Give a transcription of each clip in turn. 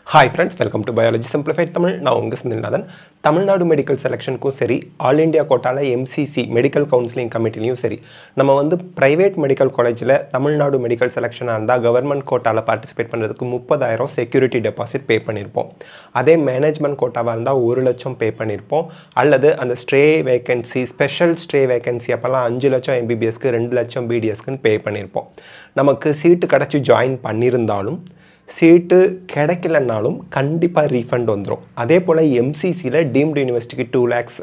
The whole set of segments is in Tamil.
Hi friends, welcome to Biology Simplified Tamil. நான் உங்க செந்தில்நாதன். தமிழ்நாடு மெடிக்கல் செலெக்ஷனுக்கும் சரி, ஆல் இந்தியா கோட்டால MCC மெடிக்கல் கவுன்சிலிங் கமிட்டிலையும் சரி, நம்ம வந்து பிரைவேட் மெடிக்கல் காலேஜில் தமிழ்நாடு மெடிக்கல் செலெக்ஷனாக இருந்தால் கவர்மெண்ட் கோட்டால பார்ட்டிசிபேட் பண்ணுறதுக்கு 30,000 செக்யூரிட்டி டெபாசிட் பே பண்ணியிருப்போம். அதே மேனேஜ்மெண்ட் கோட்டாவாக இருந்தால் 1 லட்சம் பே பண்ணியிருப்போம். அல்லது அந்த stray vacancy, special stray vacancy அப்போல்லாம் 5 லட்சம் MBBSக்கு 2 லட்சம் BDSக்குன்னு பே பண்ணியிருப்போம். நமக்கு சீட்டு கிடச்சி ஜாயின் பண்ணியிருந்தாலும் சீட்டு கிடைக்கலனாலும் கண்டிப்பாக ரீஃபண்ட் வந்துடும். அதே போல் MCCயில் டீம்டு யூனிவர்சிட்டிக்கு 2 lakhs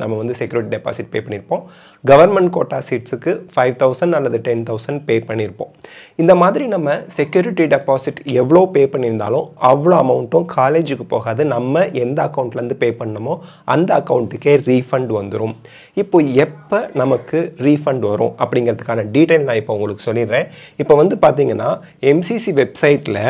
நம்ம வந்து செக்யூரிட்டி டெபாசிட் பே பண்ணியிருப்போம். கவர்மெண்ட் கோட்டா சீட்ஸுக்கு 5,000 அல்லது 10,000 பே பண்ணியிருப்போம். இந்த மாதிரி நம்ம செக்யூரிட்டி டெபாசிட் எவ்வளோ பே பண்ணியிருந்தாலும் அவ்வளோ அமௌண்ட்டும் காலேஜுக்கு போகாது. நம்ம எந்த அக்கௌண்ட்லேருந்து பே பண்ணணுமோ அந்த அக்கௌண்ட்டுக்கே ரீஃபண்ட் வந்துடும். இப்போ எப்போ நமக்கு ரீஃபண்ட் வரும் அப்படிங்கிறதுக்கான டீட்டெயில் நான் இப்போ உங்களுக்கு சொல்லிடுறேன். இப்போ வந்து பார்த்தீங்கன்னா MCC வெப்சைட்டில்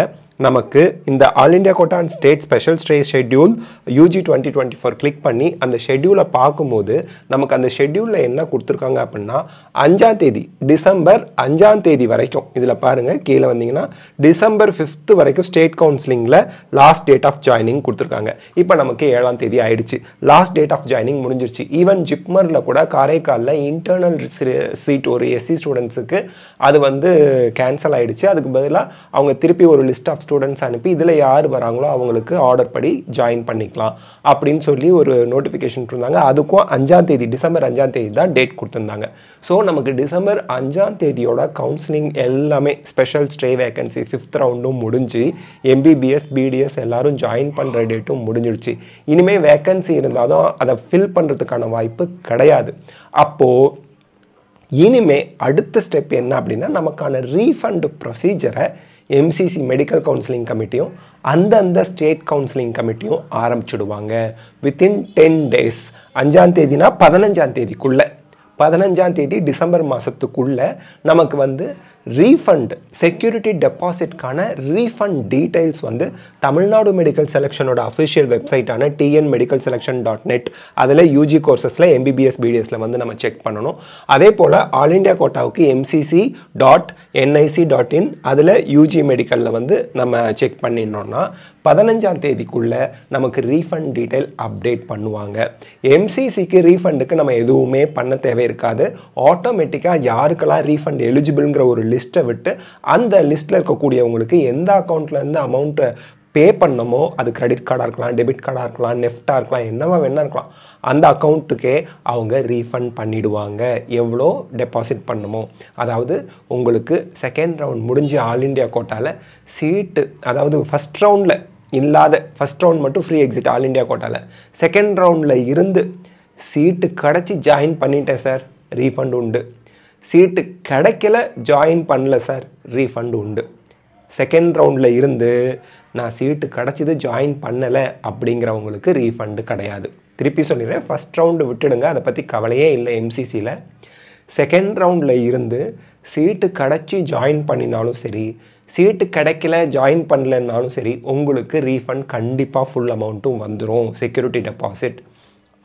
நமக்கு இந்த all India quota and state special stray schedule UG 2024 click பண்ணி அந்த ஷெட்யூலை பார்க்கும்போது நமக்கு அந்த ஷெட்யூலில் என்ன கொடுத்துருக்காங்க அப்படின்னா 5ஆம் தேதி டிசம்பர் 5ஆம் தேதி வரைக்கும் இதில் பாருங்கள் கீழே வந்தீங்கன்னா டிசம்பர் 5th வரைக்கும் ஸ்டேட் கவுன்சிலிங்கில் லாஸ்ட் டேட் ஆஃப் ஜாயினிங் கொடுத்துருக்காங்க. இப்போ நமக்கு 7ஆம் தேதி ஆயிடுச்சு. லாஸ்ட் டேட் ஆஃப் ஜாயினிங் முடிஞ்சிருச்சு. ஈவன் ஜிப்மரில் கூட காரைக்காலில் இன்டர்னல் சீட் ஒரு SC ஸ்டூடெண்ட்ஸுக்கு அது வந்து கேன்சல் ஆகிடுச்சு. அதுக்கு பதிலாக அவங்க திருப்பி ஒரு லிஸ்ட் ஆஃப் ஸ்டூடெண்ட்ஸ் அனுப்பி இதில் யார் வராங்களோ அவங்களுக்கு ஆர்டர் படி ஜாயின் பண்ணிக்கலாம் அப்படின்னு சொல்லி ஒரு நோட்டிஃபிகேஷன் இருந்தாங்க. அதுக்கும் 5ஆம் தேதி டிசம்பர் 5ஆம் தேதி தான் டேட் கொடுத்துருந்தாங்க. ஸோ நமக்கு டிசம்பர் 5ஆம் தேதியோட கவுன்சிலிங் எல்லாமே ஸ்பெஷல் ஸ்ட்ரே வேகன்சி 5th ரவுண்டும் முடிஞ்சு MBBS BDS எல்லாரும் ஜாயின் பண்ணுற டேட்டும் முடிஞ்சிடுச்சு. இனிமேல் வேகன்சி இருந்தாலும் அதை ஃபில் பண்ணுறதுக்கான வாய்ப்பு கிடையாது. அப்போது இனிமே அடுத்த ஸ்டெப் என்ன அப்படின்னா நமக்கான ரீஃபண்ட் ப்ரொசீஜரை MCC மெடிக்கல் கவுன்சிலிங் கமிட்டியும் அந்தந்த ஸ்டேட் கவுன்சிலிங் கமிட்டியும் ஆரம்பிச்சுடுவாங்க. வித்தின் 10 days 5ஆம் தேதினா 15ஆம் தேதிக்குள்ளே 15ஆம் தேதி டிசம்பர் மாதத்துக்குள்ளே நமக்கு வந்து ரீஃபண்ட் செக்யூரிட்டி டெபாசிட்கான ரீஃபண்ட் டீட்டெயில்ஸ் வந்து தமிழ்நாடு மெடிக்கல் செலெக்ஷனோட அஃபிஷியல் வெப்சைட்டான tnmedicalselection.net அதில் UG கோர்சஸில் MBBS BDSல வந்து நம்ம செக் பண்ணணும். அதே போல் ஆல் இண்டியா கோட்டாவுக்கு mcc.nic.in அதில் UG மெடிக்கலில் வந்து நம்ம செக் பண்ணிடணும்னா 15ஆம் தேதிக்குள்ளே நமக்கு ரீஃபண்ட் டீட்டெயில் அப்டேட் பண்ணுவாங்க. MCCக்கு ரீஃபண்டுக்கு நம்ம எதுவுமே பண்ண தேவை இருக்காது. ஆட்டோமேட்டிக்காக யாருக்கெல்லாம் ரீஃபண்ட் எலிஜிபிள்ங்கிற ஒரு லிஸ்ட்டை விட்டு அந்த லிஸ்ட்டில் இருக்கக்கூடியவங்களுக்கு எந்த அக்கௌண்ட்லேருந்து அமௌண்ட்டை பே பண்ணமோ அது கிரெடிட் கார்டாக இருக்கலாம், டெபிட் கார்டாக இருக்கலாம், நெஃப்டாக இருக்கலாம், என்னவா வேணா இருக்கலாம், அந்த அக்கௌண்ட்டுக்கே அவங்க ரீஃபண்ட் பண்ணிவிடுவாங்க எவ்வளோ டெபாசிட் பண்ணுமோ. அதாவது உங்களுக்கு செகண்ட் ரவுண்ட் முடிஞ்சு ஆல் இண்டியா கோட்டாவில் சீட்டு அதாவது ஃபஸ்ட் ரவுண்டில் இல்லாத ஃபஸ்ட் ரவுண்ட் மட்டும் ஃப்ரீ எக்ஸிட் ஆல் இண்டியா கோட்டாவில் செகண்ட் ரவுண்டில் இருந்து சீட்டு கிடச்சி ஜாயின் பண்ணிட்டேன் சார் ரீஃபண்ட் உண்டு. சீட்டு கிடைக்கல ஜாயின் பண்ணல சார் ரீஃபண்ட் உண்டு. செகண்ட் ரவுண்டில் இருந்து நான் சீட்டு கிடச்சிது ஜாயின் பண்ணலை அப்படிங்கிறவங்களுக்கு ரீஃபண்டு கிடையாது. திருப்பி சொல்லிடுறேன், ஃபஸ்ட் ரவுண்டு விட்டுடுங்க, அதை பற்றி கவலையே இல்லை. MCCயில் செகண்ட் ரவுண்டில் இருந்து சீட்டு கிடச்சி ஜாயின் பண்ணினாலும் சரி, சீட்டு கிடைக்கல ஜாயின் பண்ணலன்னாலும் சரி உங்களுக்கு ரீஃபண்ட் கண்டிப்பாக ஃபுல் அமௌண்ட்டும் வந்துடும் செக்யூரிட்டி டெபாசிட்.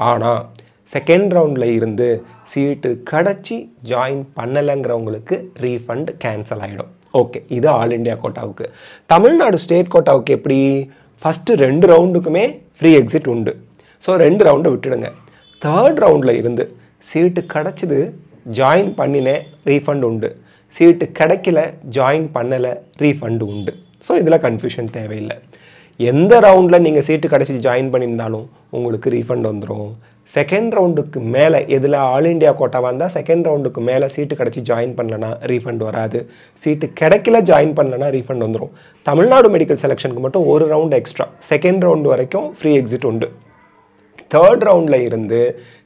ஆனால் செகண்ட் ரவுண்டில் இருந்து சீட்டு கிடச்சி ஜாயின் பண்ணலைங்கிறவங்களுக்கு ரீஃபண்ட் கேன்சல் ஆகிடும். ஓகே, இது ஆல் இண்டியா கோட்டாவுக்கு. தமிழ்நாடு ஸ்டேட் கோட்டாவுக்கு எப்படி? ஃபஸ்ட்டு 2 ரவுண்டுக்குமே ஃப்ரீ எக்ஸிட் உண்டு. ஸோ 2 ரவுண்டை விட்டுடுங்க. தேர்ட் ரவுண்டில் இருந்து சீட்டு கிடச்சிது ஜாயின் பண்ணினேன் ரீஃபண்ட் உண்டு, சீட்டு கிடைக்கல ஜாயின் பண்ணலை ரீஃபண்டு உண்டு. ஸோ இதில் கன்ஃபியூஷன் தேவையில்லை. எந்த ரவுண்டில் நீங்கள் சீட்டு கிடச்சி ஜாயின் பண்ணியிருந்தாலும் உங்களுக்கு ரீஃபண்ட் வந்துடும். செகண்ட் ரவுண்டுக்கு மேலே எதில் ஆல் இண்டியா கோட்டாவாக இருந்தால் செகண்ட் ரவுண்டுக்கு மேலே சீட்டு கிடச்சி ஜாயின் பண்ணலன்னா ரீஃபண்ட் வராது. சீட்டு கிடைக்கல ஜாயின் பண்ணலன்னா ரீஃபண்ட் வந்துடும். தமிழ்நாடு மெடிக்கல் செலெக்ஷனுக்கு மட்டும் 1 ரவுண்ட் எக்ஸ்ட்ரா செகண்ட் ரவுண்டு வரைக்கும் ஃப்ரீ எக்ஸிட் உண்டு. தேர்ட் ரவுண்டில் இருந்து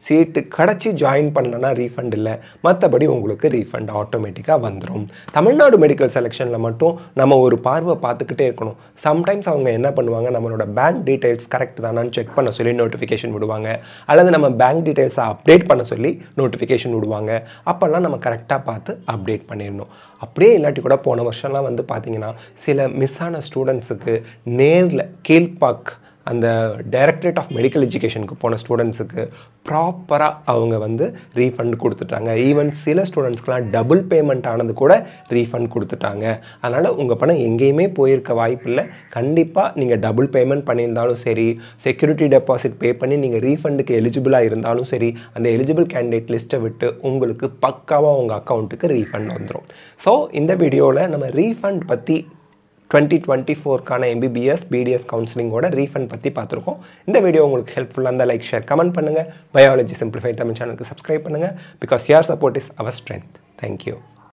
சீட்டு கிடச்சி ஜாயின் பண்ணலன்னா ரீஃபண்ட் இல்லை, மற்றபடி உங்களுக்கு ரீஃபண்ட் ஆட்டோமேட்டிக்காக வந்துடும். தமிழ்நாடு மெடிக்கல் செலெக்ஷனில் மட்டும் நம்ம ஒரு பார்வை பார்த்துக்கிட்டே இருக்கணும். சம்டைம்ஸ் அவங்க என்ன பண்ணுவாங்க, நம்மளோட பேங்க் டீட்டெயில்ஸ் கரெக்ட் தானான்னு செக் பண்ண சொல்லி நோட்டிஃபிகேஷன் விடுவாங்க, அல்லது நம்ம பேங்க் டீட்டெயில்ஸை அப்டேட் பண்ண சொல்லி நோட்டிஃபிகேஷன் விடுவாங்க. அப்போல்லாம் நம்ம கரெக்டாக பார்த்து அப்டேட் பண்ணிடணும். அப்படியே இல்லாட்டி கூட போன வருஷம்லாம் வந்து பார்த்திங்கன்னா சில மிஸ் ஆன ஸ்டூடெண்ட்ஸுக்கு நேரில் கீழ்பாக் அந்த டைரக்டரேட் ஆஃப் மெடிக்கல் எஜுகேஷனுக்கு போன ஸ்டூடெண்ட்ஸுக்கு ப்ராப்பராக அவங்க வந்து ரீஃபண்ட் கொடுத்துட்டாங்க. ஈவன் சில ஸ்டூடெண்ட்ஸ்க்குலாம் டபுள் பேமெண்ட் ஆனது கூட ரீஃபண்ட் கொடுத்துட்டாங்க. அதனால் உங்கள் பணம் எங்கேயுமே போயிருக்க வாய்ப்பு இல்லை. கண்டிப்பாக நீங்கள் டபுள் பேமெண்ட் பண்ணியிருந்தாலும் சரி, செக்யூரிட்டி டெபாசிட் பே பண்ணி நீங்கள் ரீஃபண்டுக்கு எலிஜிபிளாக இருந்தாலும் சரி, அந்த எலிஜிபிள் கேண்டிடேட் லிஸ்ட்டை விட்டு உங்களுக்கு பக்காவாக உங்கள் அக்கௌண்ட்டுக்கு ரீஃபண்ட் வந்துடும். ஸோ இந்த வீடியோவில் நம்ம ரீஃபண்ட் பற்றி 2024க்கான MBBS BDS கவுன்சிலிங்கோட ரீஃபண்ட் பற்றி பார்த்துருக்கோம். இந்த வீடியோ உங்களுக்கு ஹெல்ப்ஃபுல்லாக இருந்தால் லைக், ஷேர், கமெண்ட் பண்ணுங்கள். பயாலஜி சிம்பிளிஃபைட் தமிழ் சேனலுக்கு சப்ஸ்கிரைப் பண்ணுங்கள். Because your support is our strength. Thank you.